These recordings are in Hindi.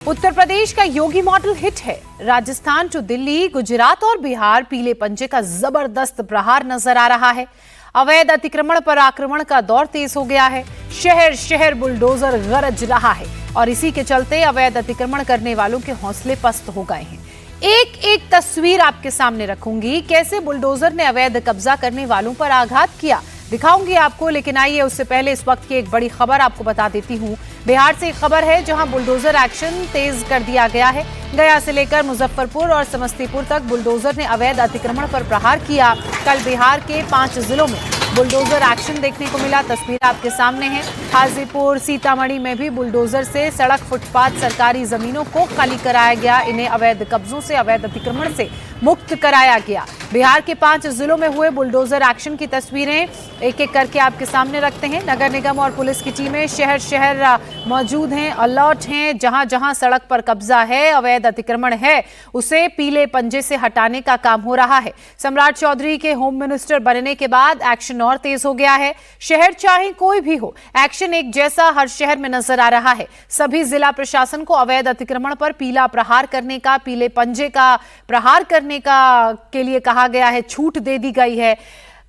उत्तर प्रदेश का योगी मॉडल हिट है। राजस्थान टू दिल्ली, गुजरात और बिहार पीले पंजे का जबरदस्त प्रहार नजर आ रहा है। अवैध अतिक्रमण पर आक्रमण का दौर तेज हो गया है। शहर शहर बुलडोजर गरज रहा है और इसी के चलते अवैध अतिक्रमण करने वालों के हौसले पस्त हो गए हैं। एक एक तस्वीर आपके सामने रखूंगी, कैसे बुलडोजर ने अवैध कब्जा करने वालों पर आघात किया दिखाऊंगी आपको। लेकिन आइए उससे पहले इस वक्त की एक बड़ी खबर आपको बता देती हूँ। बिहार से एक खबर है जहां बुलडोजर एक्शन तेज कर दिया गया है। गया से लेकर मुजफ्फरपुर और समस्तीपुर तक बुलडोजर ने अवैध अतिक्रमण पर प्रहार किया। कल बिहार के 5 जिलों में बुलडोजर एक्शन देखने को मिला। तस्वीर आपके सामने है। हाजीपुर, सीतामढ़ी में भी बुलडोजर से सड़क, फुटपाथ, सरकारी जमीनों को खाली कराया गया। इन्हें अवैध कब्जों से, अवैध अतिक्रमण से मुक्त कराया गया। बिहार के 5 जिलों में हुए बुलडोजर एक्शन की तस्वीरें एक एक करके आपके सामने रखते हैं। नगर निगम और पुलिस की टीमें शहर शहर मौजूद हैं, अलर्ट हैं। जहां जहां सड़क पर कब्जा है, अवैध अतिक्रमण है, उसे पीले पंजे से हटाने का काम हो रहा है। सम्राट चौधरी के होम मिनिस्टर बनने के बाद एक्शन और तेज हो गया है। शहर चाहे कोई भी हो, एक्शन एक जैसा हर शहर में नजर आ रहा है। सभी जिला प्रशासन को अवैध अतिक्रमण पर पीला प्रहार करने का, पीले पंजे का प्रहार करने का के लिए कहा गया है। छूट दे दी गई है।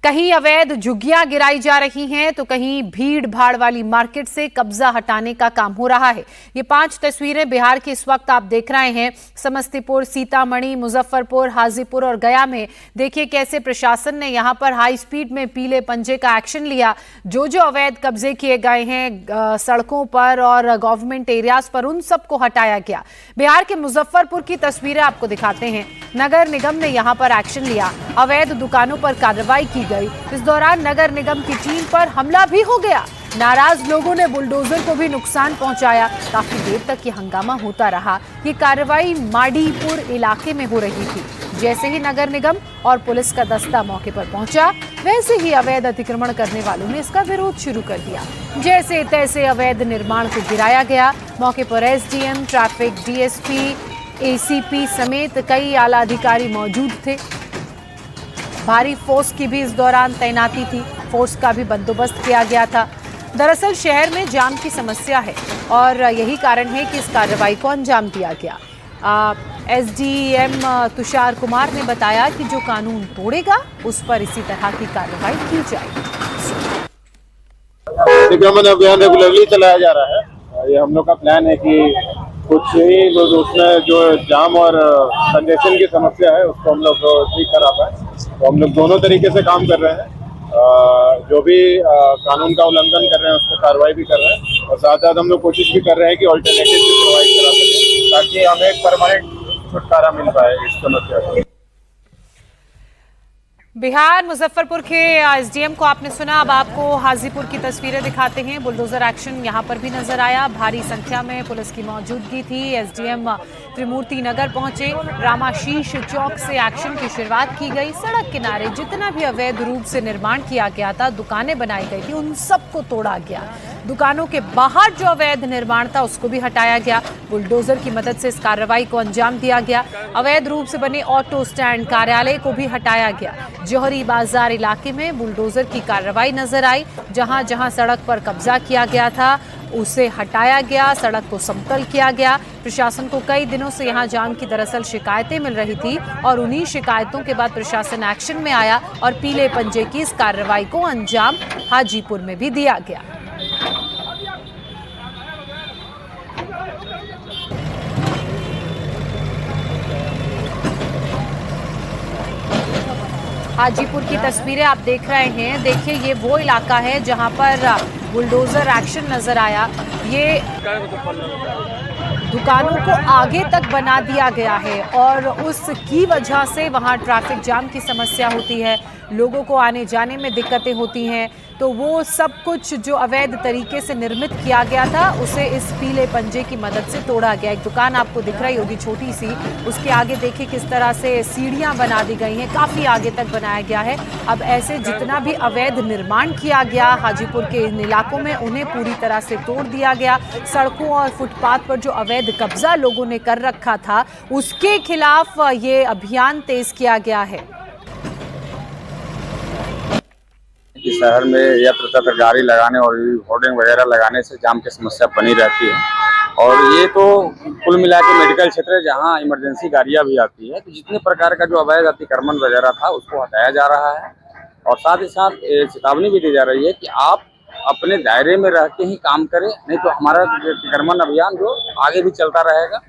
कहीं अवैध झुग्गियां गिराई जा रही हैं तो कहीं भीड़ भाड़ वाली मार्केट से कब्जा हटाने का काम हो रहा है। ये 5 तस्वीरें बिहार की इस वक्त आप देख रहे हैं। समस्तीपुर, सीतामढ़ी, मुजफ्फरपुर, हाजीपुर और गया में देखिए कैसे प्रशासन ने यहां पर हाई स्पीड में पीले पंजे का एक्शन लिया। जो जो अवैध कब्जे किए गए हैं सड़कों पर और गवर्नमेंट एरियाज पर, उन सबको हटाया गया। बिहार के मुजफ्फरपुर की तस्वीरें आपको दिखाते हैं। नगर निगम ने यहां पर एक्शन लिया। अवैध दुकानों पर कार्रवाई की गई। इस दौरान नगर निगम की टीम पर हमला भी हो गया। नाराज लोगों ने बुलडोजर को भी नुकसान पहुंचाया। काफी देर तक ये हंगामा होता रहा। ये कार्रवाई माडीपुर इलाके में हो रही थी। जैसे ही नगर निगम और पुलिस का दस्ता मौके पर पहुंचा, वैसे ही अवैध अतिक्रमण करने वालों ने इसका विरोध शुरू कर दिया। जैसे तैसे अवैध निर्माण को गिराया गया। मौके पर एसडीएम, ट्रैफिक, डीएसपी, एसीपी समेत कई आला अधिकारी मौजूद थे। भारी फोर्स की भी इस दौरान तैनाती थी। फोर्स का भी बंदोबस्त किया गया था। दरअसल शहर में जाम की समस्या है और यही कारण है कि इस कार्रवाई को अंजाम दिया गया। एसडीएम तुषार कुमार ने बताया कि जो कानून तोड़ेगा उस पर इसी तरह की कार्रवाई की जाएगी। अतिक्रमण अभियान रेगुलरली चलाया जा रहा है। ये हम लोग का प्लान है कि कुछ ही उसमें जो जाम और कंजेशन की समस्या है उसको हम लोग ठीक करा पाए। तो हम लोग दोनों तरीके से काम कर रहे हैं। जो भी कानून का उल्लंघन कर रहे हैं उस पर कार्रवाई भी कर रहे हैं और साथ साथ हम लोग कोशिश भी कर रहे हैं कि ऑल्टरनेटिव भी प्रोवाइड करा सकें ताकि हमें एक परमानेंट छुटकारा मिल पाए इस समस्या से। बिहार मुजफ्फरपुर के एसडीएम को आपने सुना। अब आपको हाजीपुर की तस्वीरें दिखाते हैं। बुलडोजर एक्शन यहां पर भी नजर आया। भारी संख्या में पुलिस की मौजूदगी थी। एसडीएम त्रिमूर्ति नगर पहुंचे। रामाशीष चौक से एक्शन की शुरुआत की गई। सड़क किनारे जितना भी अवैध रूप से निर्माण किया गया था, दुकानें बनाई गई थी, उन सबको तोड़ा गया। दुकानों के बाहर जो अवैध निर्माण था उसको भी हटाया गया। बुलडोजर की मदद से इस कार्रवाई को अंजाम दिया गया। अवैध रूप से बने ऑटो स्टैंड, कार्यालय को भी हटाया गया। जौहरी बाजार इलाके में बुलडोजर की कार्रवाई नजर आई। जहां जहां सड़क पर कब्जा किया गया था उसे हटाया गया, सड़क को समतल किया गया। प्रशासन को कई दिनों से यहां जाम की दरअसल शिकायतें मिल रही थी और उन्हीं शिकायतों के बाद प्रशासन एक्शन में आया और पीले पंजे की इस कार्रवाई को अंजाम हाजीपुर में भी दिया गया। हाजीपुर की तस्वीरें आप देख रहे हैं। देखिए ये वो इलाका है जहां पर बुलडोजर एक्शन नजर आया। ये दुकानों को आगे तक बना दिया गया है और उसकी वजह से वहां ट्रैफिक जाम की समस्या होती है, लोगों को आने जाने में दिक्कतें होती हैं। तो वो सब कुछ जो अवैध तरीके से निर्मित किया गया था उसे इस पीले पंजे की मदद से तोड़ा गया। एक दुकान आपको दिख रही होगी छोटी सी, उसके आगे देखिए किस तरह से सीढ़ियां बना दी गई हैं, काफी आगे तक बनाया गया है। अब ऐसे जितना भी अवैध निर्माण किया गया हाजीपुर के इन इलाकों में, उन्हें पूरी तरह से तोड़ दिया गया। सड़कों और फुटपाथ पर जो अवैध कब्जा लोगों ने कर रखा था उसके खिलाफ ये अभियान तेज किया गया है। शहर में यत्र तत्र गाड़ी लगाने और होर्डिंग वगैरह लगाने से जाम की समस्या बनी रहती है। और ये तो कुल मिला के मेडिकल क्षेत्र है जहाँ इमरजेंसी गाड़ियाँ भी आती है। तो जितने प्रकार का जो अवैध अतिक्रमण वगैरह था उसको हटाया जा रहा है और साथ ही साथ चेतावनी भी दी जा रही है कि आप अपने दायरे में रह के ही काम करें, नहीं तो हमारा अतिक्रमण अभियान जो आगे भी चलता रहेगा।